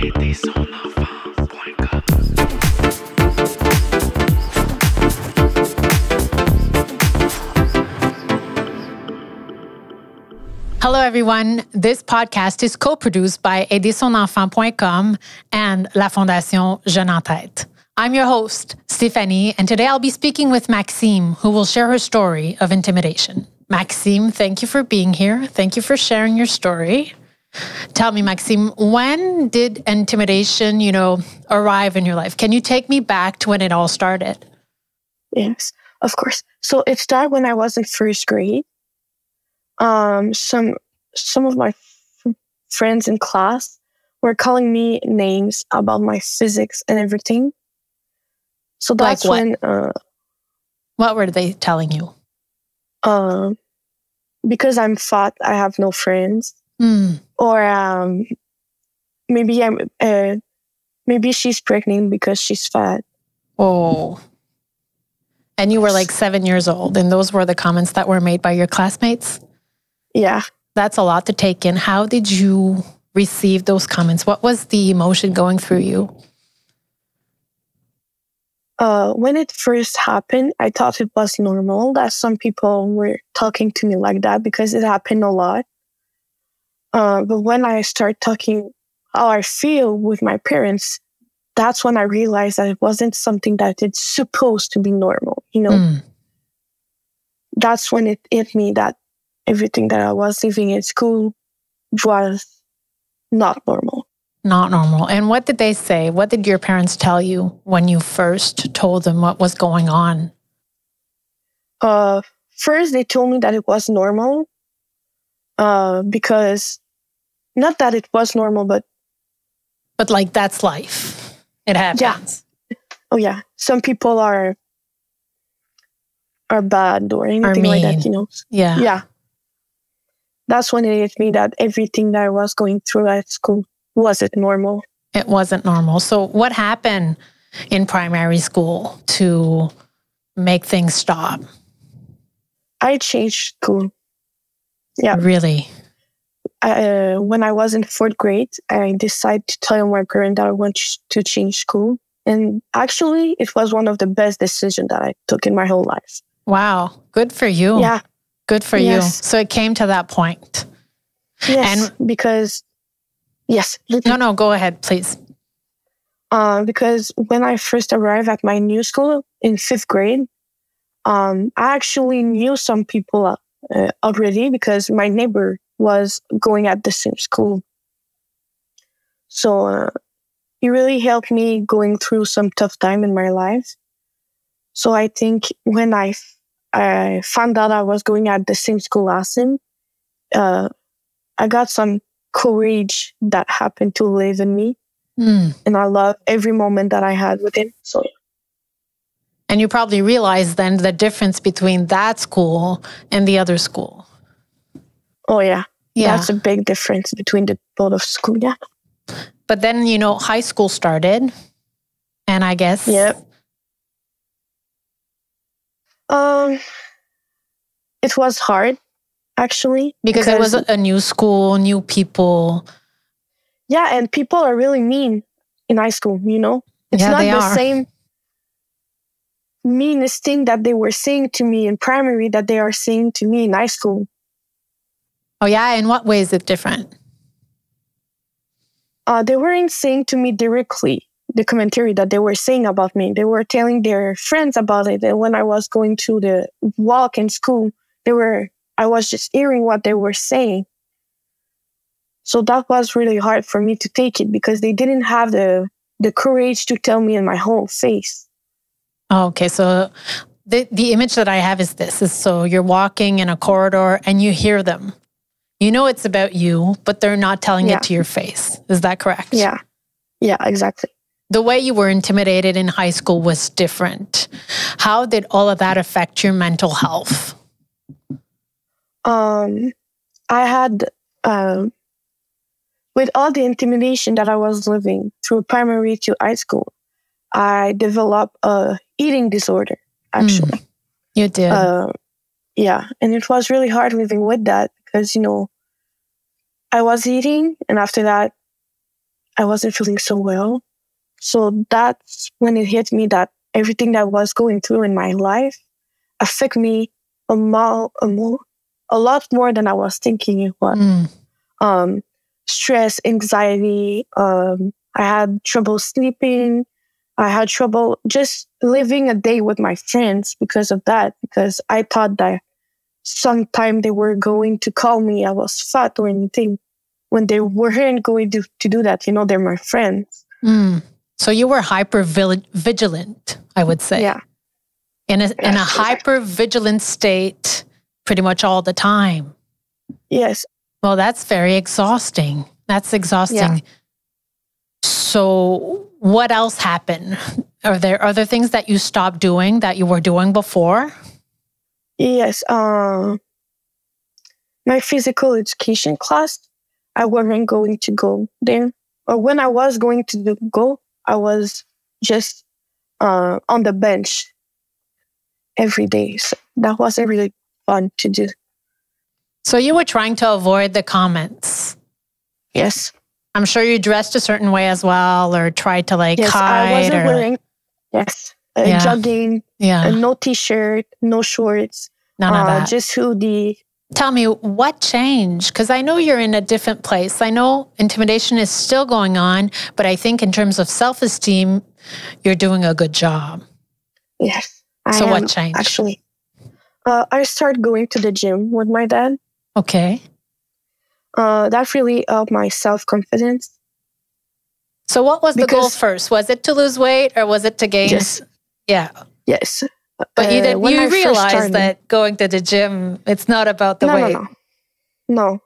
Aidersonenfant.com. Hello, everyone. This podcast is co-produced by Aidersonenfant.com and la Fondation Jeunes Tête. I'm your host, Stéphanie, and today I'll be speaking with Maxyme, who will share her story of intimidation. Maxyme, thank you for being here. Thank you for sharing your story. Tell me, Maxyme, when did intimidation, arrive in your life? Can you take me back to when it all started? Yes, of course. So it started when I was in first grade. Some of my friends in class were calling me names about my physics and everything. So that's like what? What were they telling you? Because I'm fat, I have no friends. Or maybe she's pregnant because she's fat. Oh. And you were like 7 years old, and those were the comments that were made by your classmates? Yeah. That's a lot to take in. How did you receive those comments? What was the emotion going through you? When it first happened, I thought it was normal that some people were talking to me like that because it happened a lot. But when I start talking how I feel with my parents, that's when I realized that it wasn't something that it's supposed to be normal, That's when it hit me that everything that I was living in school was not normal. Not normal. And what did they say? What did your parents tell you when you first told them what was going on? First, they told me that it was normal because, not that it was normal, but like that's life. It happens. Yeah. Oh, yeah. Some people are bad or anything like that, Yeah. Yeah. That's when it hit me that everything that I was going through at school wasn't normal. It wasn't normal. So what happened in primary school to make things stop? I changed school. Yeah. Really? When I was in fourth grade, I decided to tell my parents that I want to change school. And actually, it was one of the best decisions that I took in my whole life. Wow. Good for you. Yeah. Good for you. So it came to that point. Yes, because... Yes. No, go ahead, please. Because when I first arrived at my new school in fifth grade, I actually knew some people already because my neighbor was going at the same school. So he really helped me going through some tough time in my life. So I think when I found out I was going at the same school as him, I got some courage that happened to live in me. And I love every moment that I had with him. So, yeah. And you probably realized then the difference between that school and the other school. Oh, yeah. That's a big difference between the both of school, yeah. But then, high school started. And I guess... Yep. It was hard, actually. Because it was a new school, new people. Yeah, and people are really mean in high school, It's not the same meanest thing that they were saying to me in primary that they are saying to me in high school. Oh, yeah? In what way is it different? They weren't saying to me directly the commentary that they were saying about me. They were telling their friends about it. And when I was going to the walk in school, I was just hearing what they were saying. So that was really hard for me to take it because they didn't have the courage to tell me in my whole face. Oh, okay, so the image that I have is this. So you're walking in a corridor and you hear them. You know it's about you, but they're not telling it to your face. Is that correct? Yeah. Yeah, exactly. The way you were intimidated in high school was different. How did all of that affect your mental health? I had, with all the intimidation that I was living through primary to high school, I developed a eating disorder, actually. You did? Yeah, and it was really hard living with that because, I was eating, and after that, I wasn't feeling so well. So that's when it hit me that everything that I was going through in my life affect me a lot more than I was thinking it would. Stress, anxiety. I had trouble sleeping. I had trouble just living a day with my friends because of that. Because I thought that sometime they were going to call me I was fat or anything, when they weren't going to do that. You know, they're my friends. So you were hyper vigilant, I would say. Yeah. In a hyper vigilant state pretty much all the time. Yes. Well, that's very exhausting. That's exhausting. Yeah. So what else happened? Are there other things that you stopped doing that you were doing before? Yes. My physical education class, I wasn't going to go there. Or when I was going to go, I was just on the bench every day. So that wasn't really fun to do. So you were trying to avoid the comments? Yes. I'm sure you dressed a certain way as well, or tried to hide. I wasn't wearing, jogging, no t-shirt, no shorts. None of that. Just hoodie. Tell me, what changed? Because I know you're in a different place. I know intimidation is still going on, but I think in terms of self-esteem, you're doing a good job. Yes. So what changed? Actually, I started going to the gym with my dad. Okay. That really helped my self-confidence. So what was the goal first? Was it to lose weight or was it to gain? Yes. Yeah. Yes. But you realized that going to the gym, it's not about the weight. No.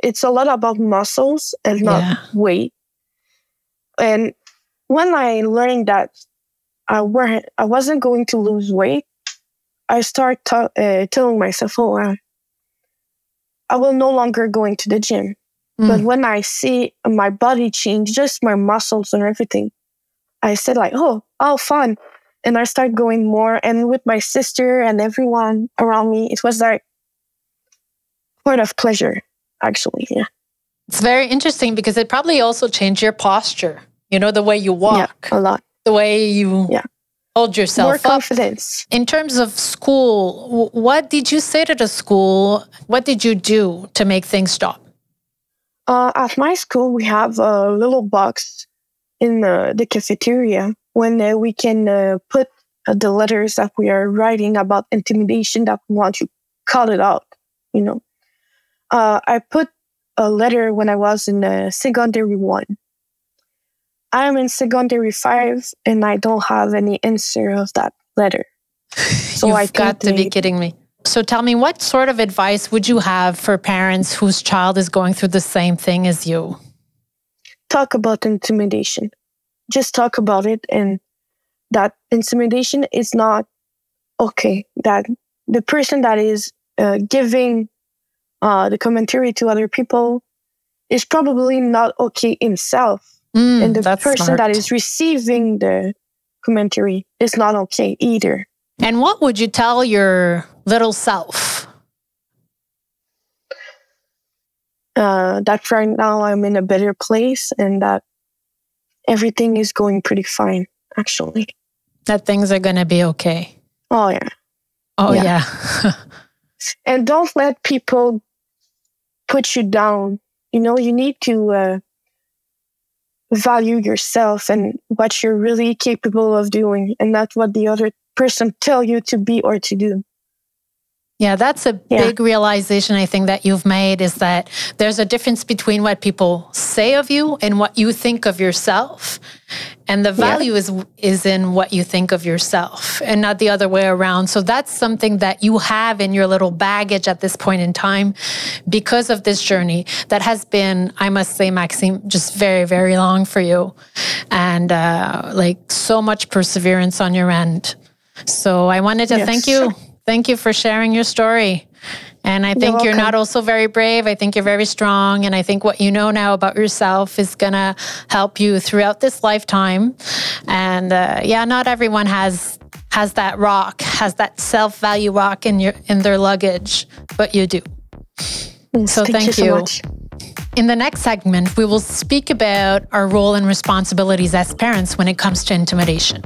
It's a lot about muscles and not weight. And when I learned that I wasn't going to lose weight, I started telling myself, I will no longer going to the gym. But when I see my body change, just my muscles and everything, I said fun. And I started going more. And with my sister and everyone around me, it was like part of pleasure, actually. Yeah. It's very interesting because it probably also changed your posture. You know, the way you walk. Yeah, a lot. The way you hold yourself more up. Confidence. In terms of school, what did you say to the school? What did you do to make things stop? At my school, we have a little box in the cafeteria when we can put the letters that we are writing about intimidation that we want to call it out, you know. I put a letter when I was in secondary 1. I'm in secondary 5 and I don't have any answer of that letter. So You've got to be kidding me. So tell me, what sort of advice would you have for parents whose child is going through the same thing as you? Talk about intimidation. Just talk about it, and that intimidation is not okay. That the person that is giving the commentary to other people is probably not okay himself. And the person that is receiving the commentary is not okay either. And what would you tell your little self? That right now I'm in a better place and that everything is going pretty fine, actually. That things are going to be okay. Oh, yeah. Oh, yeah. And don't let people put you down. You know, you need to value yourself and what you're really capable of doing and not what the other person tell you to be or to do. Yeah, that's a big realization I think that you've made, is that there's a difference between what people say of you and what you think of yourself. And the value is in what you think of yourself and not the other way around. So that's something that you have in your little baggage at this point in time because of this journey that has been, I must say, Maxyme, just very, very long for you. And so much perseverance on your end. So I wanted to thank you. Thank you for sharing your story. And I think you're not also very brave. I think you're very strong. And I think what you know now about yourself is going to help you throughout this lifetime. And not everyone has that rock, has that self-value rock in their luggage, but you do. So thank you. So much. In the next segment, we will speak about our role and responsibilities as parents when it comes to intimidation.